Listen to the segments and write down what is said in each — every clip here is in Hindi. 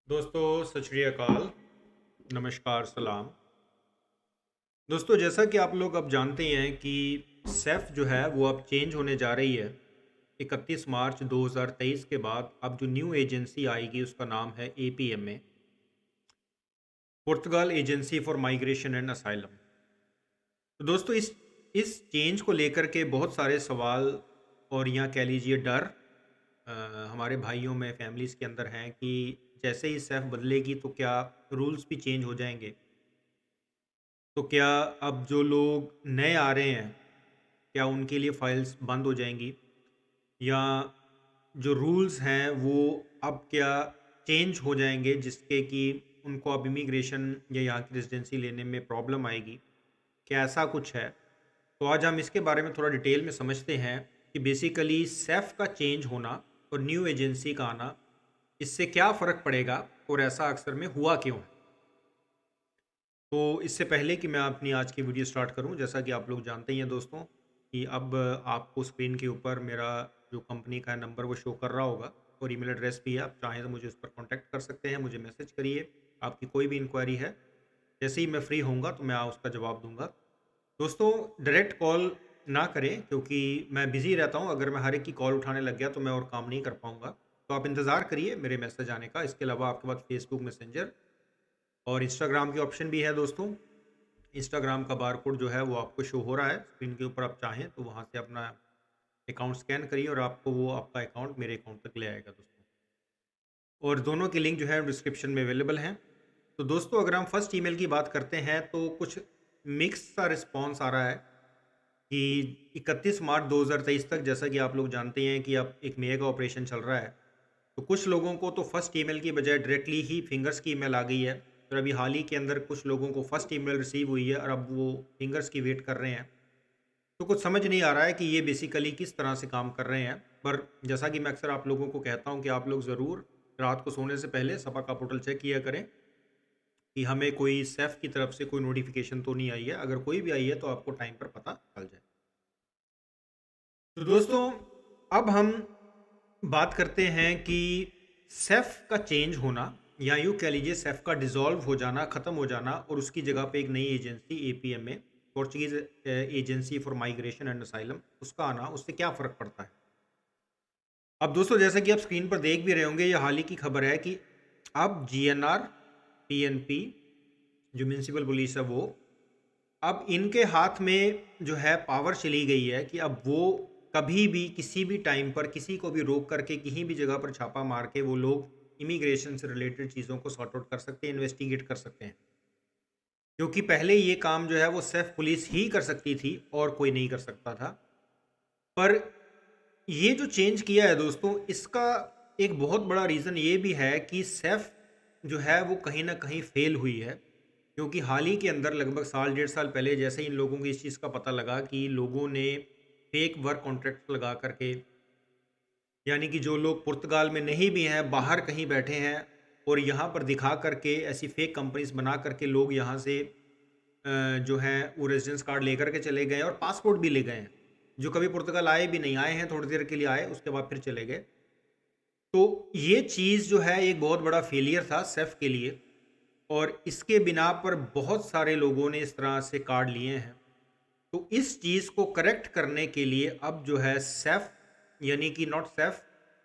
दोस्तों सत श्री अकाल, नमस्कार, सलाम। दोस्तों जैसा कि आप लोग अब जानते ही हैं कि सेफ जो है वो अब चेंज होने जा रही है। 31 मार्च 2023 के बाद अब जो न्यू एजेंसी आएगी उसका नाम है एपीएमए, पुर्तगाल agency for migration and asylum. तो दोस्तों इस चेंज को लेकर के बहुत सारे सवाल और यहाँ कह लीजिए डर हमारे भाइयों में फैमिलीज़ के अंदर हैं कि जैसे ही सेफ बदलेगी तो क्या रूल्स भी चेंज हो जाएंगे। तो क्या अब जो लोग नए आ रहे हैं, क्या उनके लिए फाइल्स बंद हो जाएँगी? या जो रूल्स हैं वो अब क्या चेंज हो जाएँगे जिसके कि उनको अब इमिग्रेशन या यहाँ की रेज़िडेंसी लेने में प्रॉब्लम आएगी? क्या ऐसा कुछ है? तो आज हम इसके बारे में थोड़ा डिटेल में समझते हैं कि बेसिकली सेफ का चेंज होना और न्यू एजेंसी का आना, इससे क्या फ़र्क पड़ेगा और ऐसा अक्सर में हुआ क्यों है? तो इससे पहले कि मैं अपनी आज की वीडियो स्टार्ट करूं, जैसा कि आप लोग जानते ही हैं दोस्तों कि अब आपको स्क्रीन के ऊपर मेरा जो कंपनी का नंबर वो शो कर रहा होगा और ईमेल एड्रेस भी है। आप चाहें तो मुझे उस पर कांटेक्ट कर सकते हैं, मुझे मैसेज करिए। आपकी कोई भी इंक्वायरी है, जैसे ही मैं फ्री होऊंगा तो मैं उसका जवाब दूंगा। दोस्तों डायरेक्ट कॉल ना करें क्योंकि मैं बिज़ी रहता हूं। अगर मैं हर एक की कॉल उठाने लग गया तो मैं और काम नहीं कर पाऊंगा। तो आप इंतज़ार करिए मेरे मैसेज आने का। इसके अलावा आपके पास फेसबुक मैसेंजर और इंस्टाग्राम की ऑप्शन भी है दोस्तों। इंस्टाग्राम का बारकोड जो है वो आपको शो हो रहा है स्क्रीन के ऊपर। आप चाहें तो वहाँ से अपना अकाउंट स्कैन करिए और आपको वो आपका अकाउंट मेरे अकाउंट तक ले आएगा दोस्तों। और दोनों की लिंक जो है डिस्क्रिप्शन में अवेलेबल हैं। तो दोस्तों अगर हम फर्स्ट ईमेल की बात करते हैं तो कुछ मिक्स सा रिस्पॉन्स आ रहा है कि 31 मार्च 2023 तक, जैसा कि आप लोग जानते हैं कि अब एक मेगा ऑपरेशन चल रहा है। तो कुछ लोगों को तो फर्स्ट ईमेल की बजाय डायरेक्टली ही फिंगर्स की ईमेल आ गई है। फिर अभी हाल ही के अंदर कुछ लोगों को फर्स्ट ईमेल रिसीव हुई है और अब वो फिंगर्स की वेट कर रहे हैं। तो कुछ समझ नहीं आ रहा है कि ये बेसिकली किस तरह से काम कर रहे हैं। पर जैसा कि मैं अक्सर आप लोगों को कहता हूँ कि आप लोग ज़रूर रात को सोने से पहले सपा का पोर्टल चेक किया करें कि हमें कोई सेफ की तरफ से कोई नोटिफिकेशन तो नहीं आई है। अगर कोई भी आई है तो आपको टाइम पर पता चल जाए। तो दोस्तों अब हम बात करते हैं कि सेफ का चेंज होना या यूँ कह लीजिए सेफ का डिसॉल्व हो जाना, ख़त्म हो जाना और उसकी जगह पे एक नई agency APMA, Portuguese agency for migration and asylum, उसका आना, उससे क्या फ़र्क पड़ता है। अब दोस्तों जैसा कि आप स्क्रीन पर देख भी रहे होंगे, ये हाल ही की खबर है कि अब जीएनआर, पीएनपी जो म्यूनसिपल पुलिस है वो, अब इनके हाथ में जो है पावर चली गई है कि अब वो कभी भी किसी भी टाइम पर किसी को भी रोक करके कहीं भी जगह पर छापा मार के वो लोग इमिग्रेशन से रिलेटेड चीज़ों को सॉर्ट आउट कर सकते हैं, इन्वेस्टिगेट कर सकते हैं। क्योंकि पहले ये काम जो है वो सिर्फ पुलिस ही कर सकती थी और कोई नहीं कर सकता था। पर ये जो चेंज किया है दोस्तों, इसका एक बहुत बड़ा रीज़न ये भी है कि सेफ जो है वो कहीं ना कहीं फेल हुई है। क्योंकि हाल ही के अंदर लगभग साल डेढ़ साल पहले जैसे ही इन लोगों को इस चीज़ का पता लगा कि लोगों ने फेक वर्क कॉन्ट्रैक्ट लगा करके, यानी कि जो लोग पुर्तगाल में नहीं भी हैं, बाहर कहीं बैठे हैं और यहाँ पर दिखा करके ऐसी फेक कंपनीज बना करके लोग यहाँ से जो है वो रेजिडेंस कार्ड लेकर के चले गए और पासपोर्ट भी ले गए हैं। जो कभी पुर्तगाल आए भी नहीं, आए हैं थोड़ी देर के लिए आए, उसके बाद फिर चले गए। तो ये चीज़ जो है एक बहुत बड़ा फेलियर था सेफ के लिए और इसके बिना पर बहुत सारे लोगों ने इस तरह से कार्ड लिए हैं। तो इस चीज़ को करेक्ट करने के लिए अब जो है सेफ, यानी कि नॉट सेफ,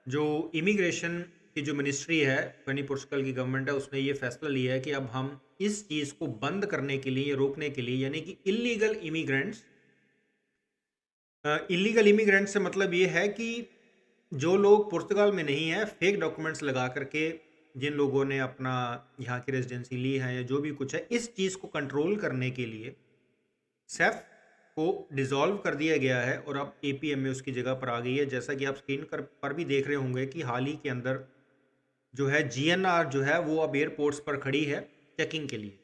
जो इमिग्रेशन की जो मिनिस्ट्री है, यानी पुर्तगाल की गवर्नमेंट है, उसने ये फैसला लिया है कि अब हम इस चीज़ को बंद करने के लिए, रोकने के लिए, यानी कि इलीगल इमिग्रेंट्स से मतलब ये है कि जो लोग पुर्तगाल में नहीं है, फेक डॉक्यूमेंट्स लगा करके जिन लोगों ने अपना यहाँ की रेजिडेंसी ली है या जो भी कुछ है, इस चीज़ को कंट्रोल करने के लिए सेफ को डिसॉल्व कर दिया गया है और अब एपीएम में उसकी जगह पर आ गई है। जैसा कि आप स्क्रीन पर भी देख रहे होंगे कि हाल ही के अंदर जो है जीएनआर जो है वो अब एयरपोर्ट्स पर खड़ी है चेकिंग के लिए।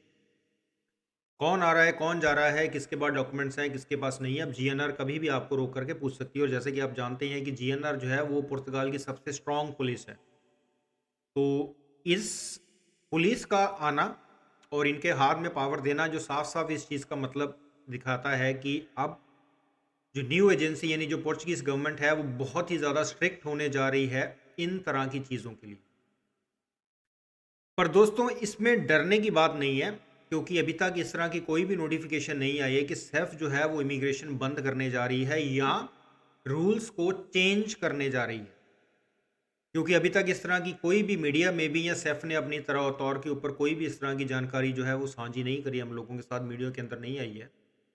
कौन आ रहा है, कौन जा रहा है, किसके पास डॉक्यूमेंट्स हैं, किसके पास नहीं है। अब जीएनआर कभी भी आपको रोक करके पूछ सकती है और जैसे कि आप जानते हैं कि जीएनआर जो है वो पुर्तगाल की सबसे स्ट्रांग पुलिस है। तो इस पुलिस का आना और इनके हाथ में पावर देना जो साफ साफ इस चीज़ का मतलब दिखाता है कि अब जो न्यू एजेंसी यानी जो पोर्चुगीज गवर्नमेंट है वो बहुत ही ज़्यादा स्ट्रिक्ट होने जा रही है इन तरह की चीज़ों के लिए। पर दोस्तों इसमें डरने की बात नहीं है, क्योंकि अभी तक इस तरह की कोई भी नोटिफिकेशन नहीं आई है कि सेफ जो है वो इमिग्रेशन बंद करने जा रही है या रूल्स को चेंज करने जा रही है। क्योंकि अभी तक इस तरह की कोई भी मीडिया में भी या सेफ ने अपनी तरह तौर के ऊपर कोई भी इस तरह की जानकारी जो है वो साझी नहीं करी, हम लोगों के साथ मीडिया के अंदर नहीं आई है।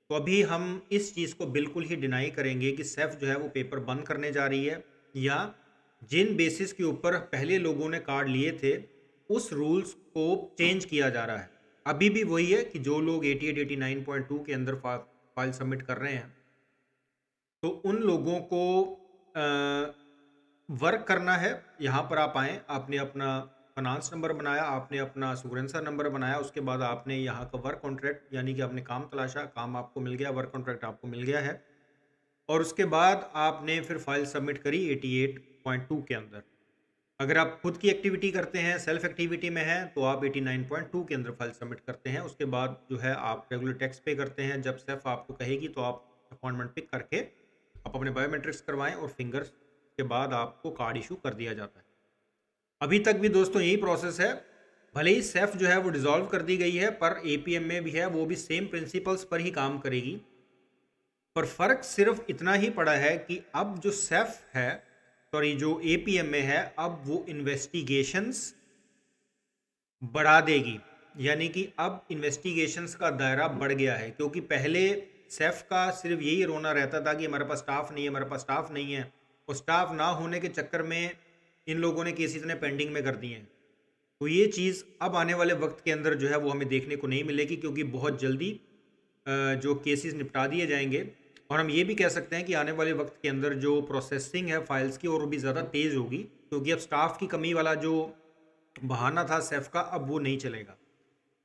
तो अभी हम इस चीज़ को बिल्कुल ही डिनाई करेंगे कि सेफ जो है वो पेपर बंद करने जा रही है, या जिन बेसिस के ऊपर पहले लोगों ने कार्ड लिए थे उस रूल्स को चेंज किया जा रहा है। अभी भी वही है कि जो लोग 88 89.2 के अंदर फाइल सबमिट कर रहे हैं, तो उन लोगों को वर्क करना है। यहाँ पर आप आएँ, आपने अपना फाइनेंस नंबर बनाया, आपने अपना सुगरेंसर नंबर बनाया, उसके बाद आपने यहाँ का वर्क कॉन्ट्रैक्ट यानी कि आपने काम तलाशा, काम आपको मिल गया, वर्क कॉन्ट्रैक्ट आपको मिल गया है, और उसके बाद आपने फिर फाइल सबमिट करी 88.2 के अंदर। अगर आप खुद की एक्टिविटी करते हैं, सेल्फ एक्टिविटी में हैं, तो आप 89.2 के अंदर फाइल सबमिट करते हैं। उसके बाद जो है आप रेगुलर टैक्स पे करते हैं। जब सेफ आपको कहेगी तो आप अपॉइंटमेंट पिक करके आप अपने बायोमेट्रिक्स करवाएं और फिंगर्स के बाद आपको कार्ड इशू कर दिया जाता है। अभी तक भी दोस्तों यही प्रोसेस है। भले ही सेफ जो है वो डिसॉल्व कर दी गई है, पर एपीएम में भी है, वो भी सेम प्रिंसिपल्स पर ही काम करेगी। पर फर्क सिर्फ इतना ही पड़ा है कि अब जो सेफ है, सॉरी जो एपीएम में है, अब वो इन्वेस्टिगेशंस बढ़ा देगी। यानी कि अब इन्वेस्टिगेशंस का दायरा बढ़ गया है, क्योंकि पहले सेफ का सिर्फ यही रोना रहता था कि हमारे पास स्टाफ नहीं है, हमारे पास स्टाफ नहीं है, और स्टाफ ना होने के चक्कर में इन लोगों ने केसेस इतने पेंडिंग में कर दिए हैं। तो ये चीज़ अब आने वाले वक्त के अंदर जो है वो हमें देखने को नहीं मिलेगी, क्योंकि बहुत जल्दी जो केसेस निपटा दिए जाएंगे। और हम ये भी कह सकते हैं कि आने वाले वक्त के अंदर जो प्रोसेसिंग है फाइल्स की, और वो भी ज़्यादा तेज़ होगी, क्योंकि अब स्टाफ की कमी वाला जो बहाना था सेफ का, अब वो नहीं चलेगा।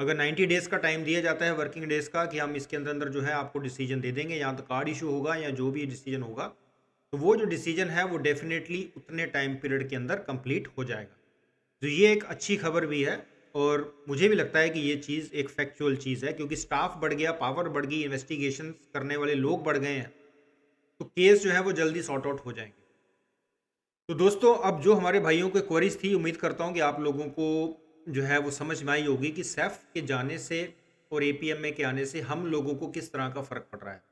अगर 90 डेज़ का टाइम दिया जाता है, वर्किंग डेज़ का, कि हम इसके अंदर अंदर जो है आपको डिसीजन दे देंगे, या तो कार्ड इशू होगा या जो भी डिसीजन होगा, तो वो जो डिसीजन है वो डेफिनेटली उतने टाइम पीरियड के अंदर कंप्लीट हो जाएगा। तो ये एक अच्छी खबर भी है, और मुझे भी लगता है कि ये चीज़ एक फैक्चुअल चीज़ है, क्योंकि स्टाफ बढ़ गया, पावर बढ़ गई, इन्वेस्टिगेशन करने वाले लोग बढ़ गए हैं, तो केस जो है वो जल्दी सॉर्ट आउट हो जाएंगे। तो दोस्तों अब जो हमारे भाइयों को क्वेरीज थी, उम्मीद करता हूँ कि आप लोगों को जो है वो समझ में आई होगी कि सेफ के जाने से और एपीएम में के आने से हम लोगों को किस तरह का फ़र्क पड़ रहा है।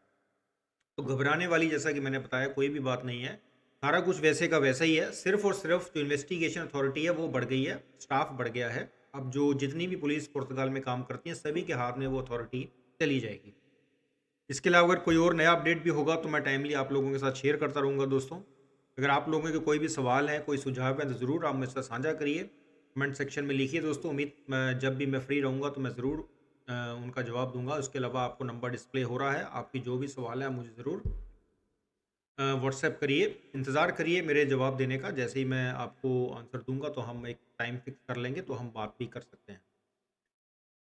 तो घबराने वाली, जैसा कि मैंने बताया, कोई भी बात नहीं है। सारा कुछ वैसे का वैसा ही है, सिर्फ और सिर्फ जो इन्वेस्टिगेशन अथॉरिटी है वो बढ़ गई है, स्टाफ बढ़ गया है। अब जो जितनी भी पुलिस पुर्तगाल में काम करती है, सभी के हाथ में वो अथॉरिटी चली जाएगी। इसके अलावा अगर कोई और नया अपडेट भी होगा तो मैं टाइमली आप लोगों के साथ शेयर करता रहूँगा दोस्तों। अगर आप लोगों के कोई भी सवाल हैं, कोई सुझाव है, तो ज़रूर आप मेरे साथ साझा करिए, कमेंट सेक्शन में लिखिए दोस्तों। उम्मीद मैं जब भी मैं फ्री रहूँगा तो मैं ज़रूर उनका जवाब दूंगा। उसके अलावा आपको नंबर डिस्प्ले हो रहा है, आपकी जो भी सवाल है मुझे ज़रूर व्हाट्सएप करिए, इंतज़ार करिए मेरे जवाब देने का। जैसे ही मैं आपको आंसर दूंगा तो हम एक टाइम फिक्स कर लेंगे, तो हम बात भी कर सकते हैं।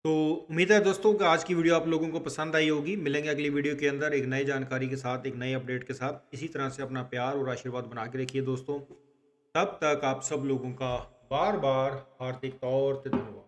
तो उम्मीद है दोस्तों कि आज की वीडियो आप लोगों को पसंद आई होगी। मिलेंगे अगली वीडियो के अंदर एक नई जानकारी के साथ, एक नई अपडेट के साथ। इसी तरह से अपना प्यार और आशीर्वाद बना के रखिए दोस्तों। तब तक आप सब लोगों का बार बार हार्दिक तौर से धन्यवाद।